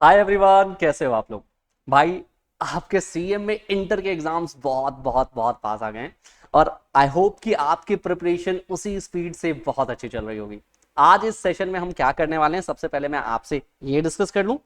Hi everyone, कैसे हो आप लोग। भाई, आपके सीएम में इंटर के एग्जाम्स बहुत बहुत बहुत पास आ गए हैं और आई होप कि आपकी प्रिपरेशन उसी स्पीड से बहुत अच्छी चल रही होगी। आज इस सेशन में हम क्या करने वाले हैं, सबसे पहले मैं आपसे ये डिस्कस कर लूं।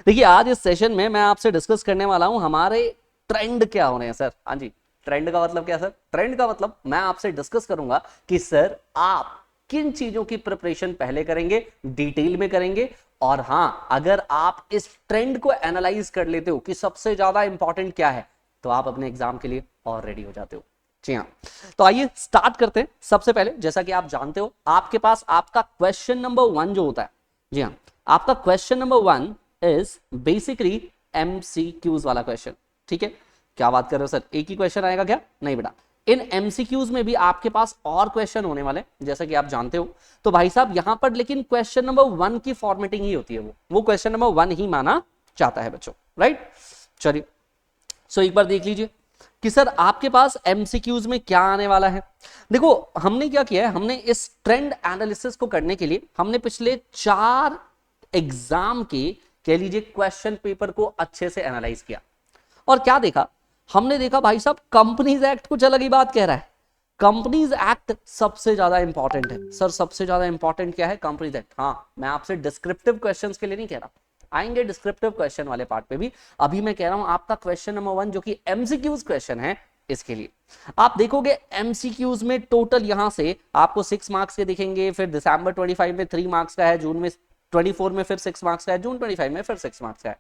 देखिए, आज इस सेशन में मैं आपसे डिस्कस करने वाला हूं हमारे ट्रेंड क्या होने हैं सर। हाँ जी, ट्रेंड का मतलब क्या सर? ट्रेंड का मतलब मैं आपसे डिस्कस करूंगा कि सर आप किन चीजों की प्रिपरेशन पहले करेंगे, डिटेल में करेंगे। और हां, अगर आप इस ट्रेंड को एनालाइज कर लेते हो कि सबसे ज्यादा इंपॉर्टेंट क्या है, तो आप अपने एग्जाम के लिए और रेडी हो जाते हो। जी हाँ, तो आइए स्टार्ट करते हैं। सबसे पहले, जैसा कि आप जानते हो, आपके पास आपका क्वेश्चन नंबर 1 जो होता है, जी हाँ, आपका question number 1 is basically MCQs वाला क्वेश्चन। ठीक है, क्या बात कर रहे हो सर, एक ही क्वेश्चन आएगा क्या? नहीं बेटा, इन एमसीक्यूज में भी आपके पास और क्वेश्चन होने वाले, जैसा कि आप जानते हो। तो भाई साहब, यहां पर लेकिन क्वेश्चन नंबर 1 की फॉर्मेटिंग ही होती है, वो क्वेश्चन नंबर 1 ही माना जाता है बच्चों, राइट। चलिए, सो एक बार देख लीजिए कि सर आपके पास एमसीक्यूज में क्या आने वाला है। देखो, हमने क्या किया है, हमने इस ट्रेंड एनालिसिस को करने के लिए हमने पिछले 4 एग्जाम के, कह लीजिए, क्वेश्चन पेपर को अच्छे से एनालाइज किया। और क्या देखा, हमने देखा भाई साहब, कंपनीज एक्ट कुछ अलग ही बात कह रहा है। कंपनीज एक्ट सबसे ज्यादा इंपॉर्टेंट है सर। सबसे ज्यादा इंपॉर्टेंट क्या है? Companies act. हाँ, मैं आपसे डिस्क्रिप्टिव क्वेश्चंस के लिए नहीं कह रहा, आएंगे डिस्क्रिप्टिव क्वेश्चन वाले पार्ट पे भी। अभी मैं कह रहा हूं आपका क्वेश्चन नंबर 1 जो कि एमसीक्यूज क्वेश्चन है, इसके लिए आप देखोगे एमसीक्यूज में टोटल यहां से आपको 6 मार्क्स के दिखेंगे, फिर दिसंबर 25 में 3 मार्क्स का है, जून में 24 में फिर 6 मार्क्स का है, जून 25 में फिर 6 मार्क्स का है।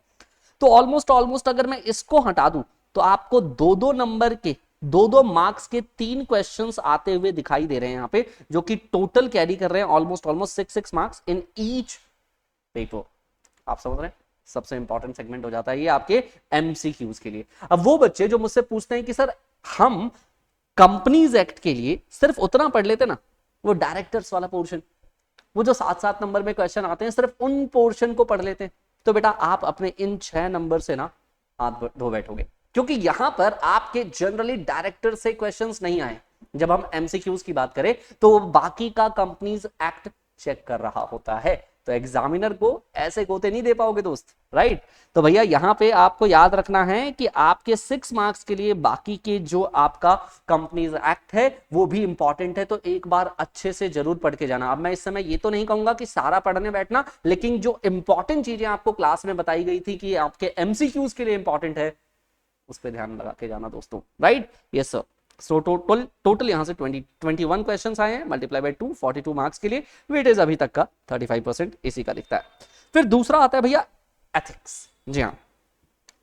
तो ऑलमोस्ट अगर मैं इसको हटा दूं तो आपको दो दो नंबर के, दो दो मार्क्स के 3 क्वेश्चंस आते हुए दिखाई दे रहे हैं यहां पे, जो कि टोटल कैरी कर रहे हैं almost 6 marks in each paper. आप समझ रहे हैं? सबसे इंपॉर्टेंट सेगमेंट हो जाता है ये आपके एमसीक्यूज के लिए। अब वो बच्चे जो मुझसे पूछते हैं कि सर हम कंपनीज एक्ट के लिए सिर्फ उतना पढ़ लेते ना, वो डायरेक्टर्स वाला पोर्शन, वो जो 7-7 नंबर में क्वेश्चन आते हैं, सिर्फ उन पोर्शन को पढ़ लेते हैं, तो बेटा आप अपने इन 6 नंबर से ना हाथ धो बैठोगे, क्योंकि यहां पर आपके जनरली डायरेक्टर से क्वेश्चंस नहीं आए। जब हम एमसीक्यूज की बात करें तो बाकी का कंपनीज एक्ट चेक कर रहा होता है, तो एग्जामिनर को ऐसे गोते नहीं दे पाओगे दोस्त, राइट। तो भैया यहां पे आपको याद रखना है कि आपके 6 मार्क्स के लिए बाकी के जो आपका कंपनीज एक्ट है वो भी इंपॉर्टेंट है, तो एक बार अच्छे से जरूर पढ़ के जाना। अब मैं इस समय ये तो नहीं कहूंगा कि सारा पढ़ने बैठना, लेकिन जो इंपॉर्टेंट चीजें आपको क्लास में बताई गई थी कि आपके एमसीक्यूज के लिए इंपॉर्टेंट है, उस पर ध्यान लगा के जाना दोस्तों, right. Yes sir. So total यहां से 21 क्वेश्चंस आए हैं, मल्टीप्लाई बाय 2, 42 मार्क्स के लिए। वेटेज अभी तक का 35% इसी का दिखता है। फिर दूसरा आता है भैया एथिक्स। जी हाँ,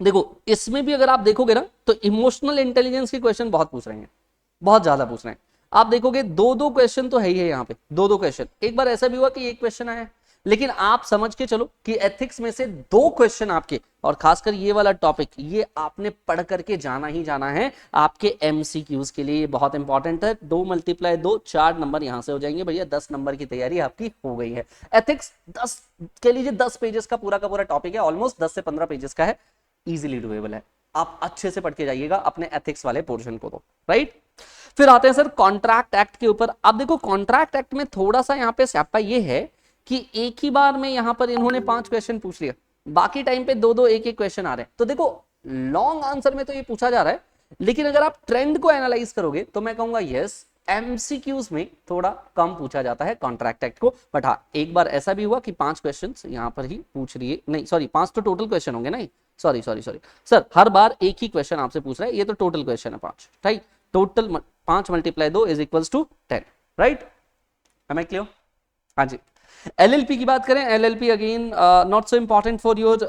देखो इसमें भी अगर आप देखोगे ना तो इमोशनल इंटेलिजेंस के क्वेश्चन बहुत पूछ रहे हैं, बहुत ज्यादा पूछ रहे हैं। आप देखोगे 2-2 क्वेश्चन तो है ही है यहाँ पे, 2-2 क्वेश्चन। एक बार ऐसा भी हुआ कि एक क्वेश्चन आया, लेकिन आप समझ के चलो कि एथिक्स में से 2 क्वेश्चन आपके, और खासकर ये वाला टॉपिक, ये आपने पढ़ करके जाना ही जाना है आपके एमसीक्यूज के लिए, बहुत इंपॉर्टेंट है। 2 × 2 4 नंबर यहां से हो जाएंगे भैया, 10 नंबर की तैयारी आपकी हो गई है। एथिक्स 10 के लीजिए, 10 पेजेस का पूरा टॉपिक है, ऑलमोस्ट 10 से 15 पेजेस का है, इजीली डुएबल है। आप अच्छे से पढ़ के जाइएगा अपने एथिक्स वाले पोर्शन को, तो राइट। फिर आते हैं सर कॉन्ट्रैक्ट एक्ट के ऊपर। अब देखो कॉन्ट्रैक्ट एक्ट में थोड़ा सा यहाँ पे स्यापा ये है कि एक ही बार में यहाँ पर इन्होंने 5 क्वेश्चन पूछ लिया, बाकी टाइम पे 2-2 एक क्वेश्चन आ रहे हैं। तो देखो लॉन्ग आंसर में तो ये पूछा जा रहा है, लेकिन अगर आप ट्रेंड को एनालाइज करोगे तो मैं कहूंगा यस, एमसीक्यूज में थोड़ा कम पूछा जाता है कॉन्ट्रैक्ट एक्ट को। बट हाँ, एक बार ऐसा भी हुआ कि 5 क्वेश्चन यहाँ पर ही पूछ रही है, नहीं सॉरी, 5 तो टोटल क्वेश्चन होंगे, नहीं सॉरी सर, हर बार एक ही क्वेश्चन आपसे पूछ रहा है, ये तो टोटल क्वेश्चन है 5, right. Total 5 × 2 is equals to 10, right. Am I clear? हाँ जी। एलएलपी की बात करें, LLP again not so important for your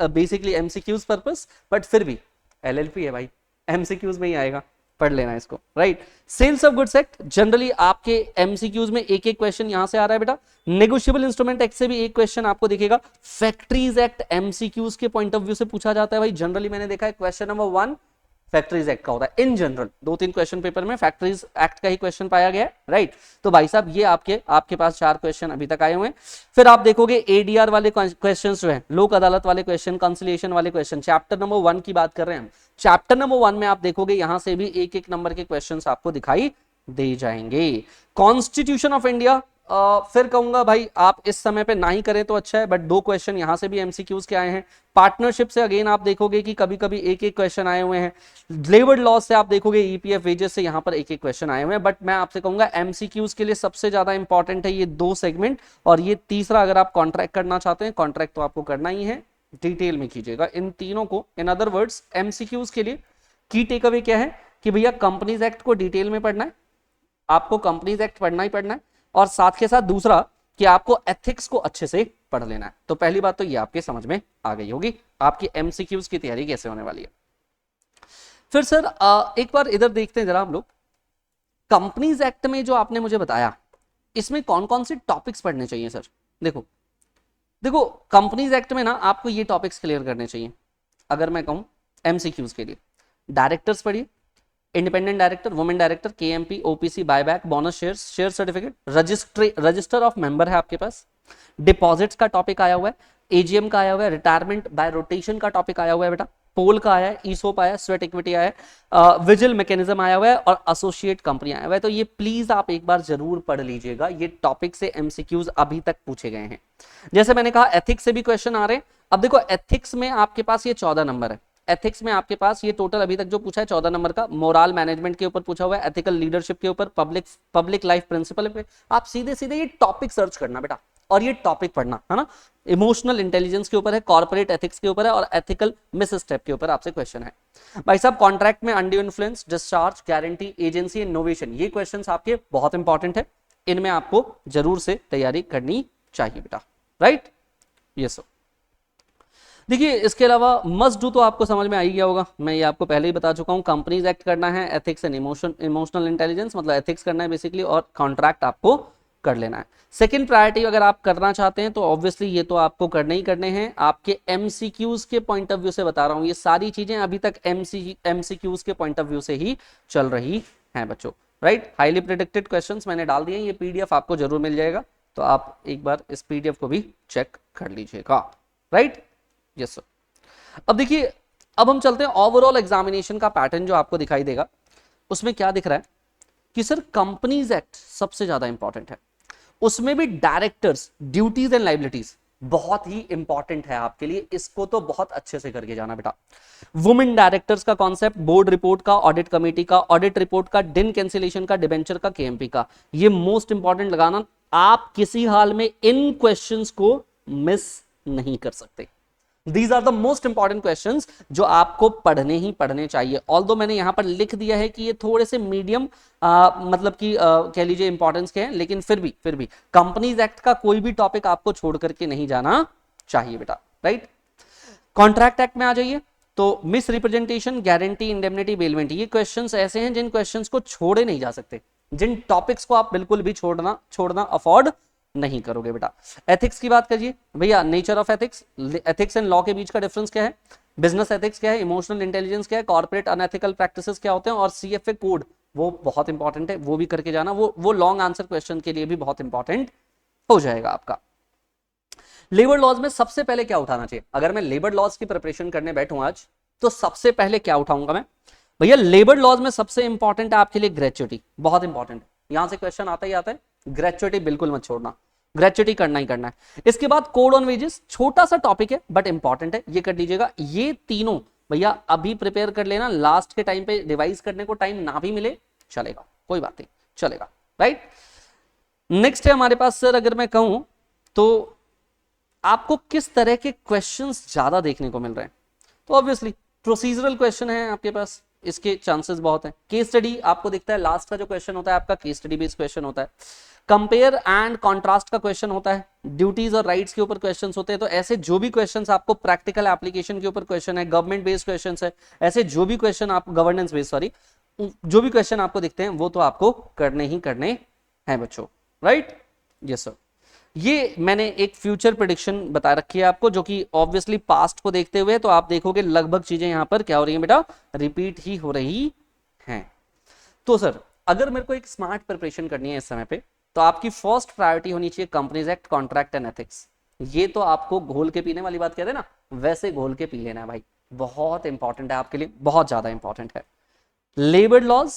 basically MCQs purpose, but फिर भी एलएलपी है भाई, एमसीक्यूज में ही आएगा, पढ़ लेना इसको, right. Sales of goods act, generally आपके एमसीक्यूज में एक क्वेश्चन यहां से आ रहा है बेटा। नेगोशिएबल इंस्ट्रूमेंट एक्ट से भी एक क्वेश्चन आपको दिखेगा। फैक्ट्रीज एक्ट एमसीक्यूज के पॉइंट ऑफ व्यू से पूछा जाता है भाई, जनरली मैंने देखा है क्वेश्चन नंबर 1 फैक्ट्रीज एक्ट का होता है इन जनरल। 2-3 क्वेश्चन पेपर में फैक्ट्रीज एक्ट का ही क्वेश्चन पाया गया है, राइट। तो भाई साहब ये आपके पास 4 क्वेश्चन अभी तक आए हुए हैं। फिर आप देखोगे एडीआर वाले क्वेश्चन जो है, लोक अदालत वाले क्वेश्चन, कंसिलिएशन वाले क्वेश्चन, चैप्टर नंबर 1 की बात कर रहे हैं हम। चैप्टर नंबर 1 में आप देखोगे यहां से भी एक नंबर के क्वेश्चन आपको दिखाई दे जाएंगे। कॉन्स्टिट्यूशन ऑफ इंडिया, फिर कहूंगा भाई आप इस समय पे ना ही करें तो अच्छा है, बट 2 क्वेश्चन यहां से भी एमसीक्यूज के आए हैं। पार्टनरशिप से अगेन आप देखोगे कि कभी कभी एक एक क्वेश्चन आए हुए हैं। लेबर लॉ से आप देखोगे ईपीएफ वेजेस से यहां पर एक एक क्वेश्चन आए हुए हैं। बट मैं आपसे कहूंगा एमसीक्यूज के लिए सबसे ज्यादा इंपॉर्टेंट है ये 2 सेगमेंट, और ये तीसरा अगर आप कॉन्ट्रैक्ट करना चाहते हैं, कॉन्ट्रैक्ट तो आपको करना ही है, डिटेल में कीजिएगा इन तीनों को। इन अदर वर्ड्स एमसीक्यूज के लिए की टेक अवे क्या है कि भैया कंपनीज एक्ट को डिटेल में पढ़ना है, आपको कंपनीज एक्ट पढ़ना ही पढ़ना है, और साथ के साथ दूसरा कि आपको एथिक्स को अच्छे से पढ़ लेना है। तो पहली बात तो ये आपके समझ में आ गई होगी आपकी एमसीक्यूज की तैयारी कैसे होने वाली है। फिर सर एक बार इधर देखते हैं जरा हम लोग, कंपनीज एक्ट में जो आपने मुझे बताया इसमें कौन कौन से टॉपिक्स पढ़ने चाहिए सर। देखो देखो कंपनीज एक्ट में ना आपको ये टॉपिक्स क्लियर करने चाहिए। अगर मैं कहूं एमसीक्यूज के लिए, डायरेक्टर्स पढ़िए, independent director, women director, KMP, OPC, buyback, bonus shares, share certificate, register of member है आपके पास, डिपॉजिट्स का टॉपिक आया हुआ है, एजीएम का आया हुआ है, रिटायरमेंट बाय रोटेशन का टॉपिक आया हुआ है बेटा, पोल का आया है, ईसोप आया है, स्वेट इक्विटी आया है, विजिल मैकेनिज्म आया हुआ है, और एसोसिएट कंपनी आया हुआ है। तो ये प्लीज आप एक बार जरूर पढ़ लीजिएगा, ये टॉपिक से एमसीक्यूज अभी तक पूछे गए हैं। जैसे मैंने कहा एथिक्स से भी क्वेश्चन आ रहे हैं। अब देखो एथिक्स में आपके पास ये 14 नंबर है, एथिक्स में आपके पास ये टोटल अभी तक जो पूछा है 14 नंबर का, मोरल मैनेजमेंट के ऊपर पूछा हुआ है, एथिकल लीडरशिप के ऊपर, पब्लिक लाइफ प्रिंसिपल पे। आप सीधे सीधे ये टॉपिक सर्च करना बेटा, और ये टॉपिक पढ़ना है ना। इमोशनल इंटेलिजेंस के ऊपर है, कॉर्पोरेट एथिक्स के ऊपर है, और एथिकल मिस स्टेप के ऊपर आपसे क्वेश्चन है। भाई साहब कॉन्ट्रैक्ट में undue influence, discharge, guarantee, agency, innovation, ये क्वेश्चंस आपके बहुत इंपॉर्टेंट है, इनमें आपको जरूर से तैयारी करनी चाहिए बेटा, राइट। ये सो देखिए इसके अलावा मस्ट डू तो आपको समझ में आ ही गया होगा, मैं ये आपको पहले ही बता चुका हूं। कंपनीज एक्ट करना है, एथिक्स एंड इमोशनल इंटेलिजेंस मतलब एथिक्स करना है बेसिकली, और कॉन्ट्रैक्ट आपको कर लेना है। सेकंड प्रायोरिटी अगर आप करना चाहते हैं तो ऑब्वियसली ये तो आपको करने ही करने हैं। आपके एमसीक्यूज के पॉइंट ऑफ व्यू से बता रहा हूं, ये सारी चीजें अभी तक एमसीक्यूज के पॉइंट ऑफ व्यू से ही चल रही हैं बच्चों, राइट। हाईली प्रिडिक्टेड क्वेश्चंस मैंने डाल दिए, ये पीडीएफ आपको जरूर मिल जाएगा, तो आप एक बार इस पीडीएफ को भी चेक कर लीजिएगा, राइट। Yes sir. अब देखिए अब हम चलते हैं ओवरऑल एग्जामिनेशन का पैटर्न जो आपको दिखाई देगा, उसमें क्या दिख रहा है कि सर कंपनीज एक्ट सबसे ज्यादा इंपॉर्टेंट है, उसमें भी डायरेक्टर्स ड्यूटीज एंड लाइबिलिटीज बहुत ही इंपॉर्टेंट है आपके लिए, इसको तो बहुत अच्छे से करके जाना बेटा। वुमेन डायरेक्टर्स का कॉन्सेप्ट, बोर्ड रिपोर्ट का, ऑडिट कमेटी का, ऑडिट रिपोर्ट का, डिन कैंसिलेशन का, डिबेंचर का, केएमपी का, ये मोस्ट इंपॉर्टेंट लगाना। आप किसी हाल में इन क्वेश्चंस को मिस नहीं कर सकते। These are the most important questions जो आपको पढ़ने ही पढ़ने चाहिए। ऑल्दो मैंने यहां पर लिख दिया है कि ये थोड़े से मीडियम मतलब कि कह लीजिए इंपॉर्टेंस के हैं, लेकिन फिर भी कंपनीज एक्ट का कोई भी टॉपिक आपको छोड़ करके नहीं जाना चाहिए बेटा, राइट। कॉन्ट्रैक्ट एक्ट में आ जाइए तो miss representation, guarantee, indemnity, bailment, ये क्वेश्चंस ऐसे हैं जिन क्वेश्चंस को छोड़े नहीं जा सकते, जिन टॉपिक्स को आप बिल्कुल भी छोड़ना अफोर्ड नहीं करोगे बेटा। एथिक्स की बात करिए भैया, nature of ethics, ethics and law के बीच का डिफरेंस क्या है, बिजनेस एथिक्स क्या है, इमोशनल इंटेलिजेंस क्या है, कॉर्पोरेट अनएथिकल प्रैक्टिसेस क्या होते हैं, और सीएफए कोड वो बहुत इंपॉर्टेंट है, वो भी करके जाना, वो लॉन्ग आंसर क्वेश्चन के लिए भी बहुत इंपॉर्टेंट हो जाएगा आपका। लेबर लॉज में सबसे पहले क्या उठाना चाहिए, अगर मैं लेबर लॉज की प्रिपरेशन करने बैठूं आज तो सबसे पहले क्या उठाऊंगा मैं भैया, लेबर लॉज में सबसे इंपॉर्टेंट है आपके लिए ग्रेच्युटी, बहुत इंपॉर्टेंट है, यहां से क्वेश्चन आता ही आता है, ग्रेच्युटी बिल्कुल मत छोड़ना, ग्रेच्युटी करना ही करना है। इसके बाद कोड ऑन वेजेस, छोटा सा टॉपिक है बट इंपॉर्टेंट है, ये कर लीजिएगा। ये तीनों भैया अभी प्रिपेयर कर लेना, लास्ट के टाइम पे रिवाइज करने को टाइम ना भी मिले चलेगा, कोई बात नहीं, चलेगा, राइट। नेक्स्ट है हमारे पास सर, अगर मैं कहूं तो आपको किस तरह के क्वेश्चंस ज्यादा देखने को मिल रहे हैं, तो ऑब्वियसली प्रोसीजरल क्वेश्चन है आपके पास, इसके चांसेस बहुत हैं। केस स्टडी आपको दिखता है, लास्ट का जो क्वेश्चन होता है आपका केस स्टडी बेस्ड क्वेश्चन होता है। कंपेयर एंड कॉन्ट्रास्ट का क्वेश्चन होता है, ड्यूटीज और राइट्स के ऊपर क्वेश्चंस होते हैं। तो ऐसे जो भी क्वेश्चंस आपको प्रैक्टिकल एप्लीकेशन के ऊपर क्वेश्चन है, गवर्नमेंट बेस्ड क्वेश्चंस है, ऐसे जो भी क्वेश्चन आप गवर्नेंस बेस्ड सॉरी जो भी क्वेश्चन आपको दिखते हैं वो तो आपको करने ही करने हैं बच्चों, राइट। Yes sir. ये मैंने एक फ्यूचर प्रेडिक्शन बता रखी है आपको, जो कि ऑब्वियसली पास्ट को देखते हुए, तो आप देखोगे लगभग चीजें यहां पर क्या हो रही है बेटा, रिपीट ही हो रही हैं। तो सर अगर मेरे को एक स्मार्ट प्रिपरेशन करनी है इस समय पे, तो आपकी फर्स्ट प्रायोरिटी होनी चाहिए companies act, contract and ethics. ये तो आपको घोल के पीने वाली बात कहते हैं ना, वैसे घोल के पी लेना है भाई, बहुत इंपॉर्टेंट है आपके लिए, बहुत ज्यादा इंपॉर्टेंट है। Labour laws,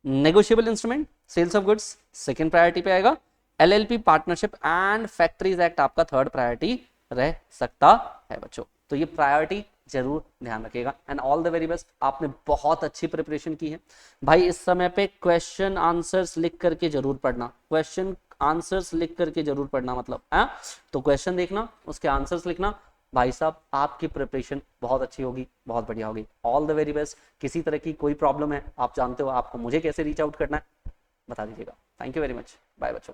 negotiable instrument, sales of goods second priority पे आएगा, LLP partnership and factories act आपका थर्ड प्रायोरिटी रह सकता है बच्चों। तो ये प्रायोरिटी जरूर ध्यान रखिएगा and all the very best. आपने बहुत अच्छी प्रिपरेशन की है भाई। इस समय पे क्वेश्चन आंसर्स लिख करके जरूर पढ़ना, क्वेश्चन आंसर्स लिख करके जरूर पढ़ना, मतलब है तो क्वेश्चन देखना, उसके आंसर्स लिखना, भाई साहब आपकी प्रिपरेशन बहुत अच्छी होगी, बहुत बढ़िया होगी। All the very best. किसी तरह की कोई प्रॉब्लम है आप जानते हो आपको मुझे कैसे रीच आउट करना है, बता दीजिएगा। Thank you very much, bye बच्चों।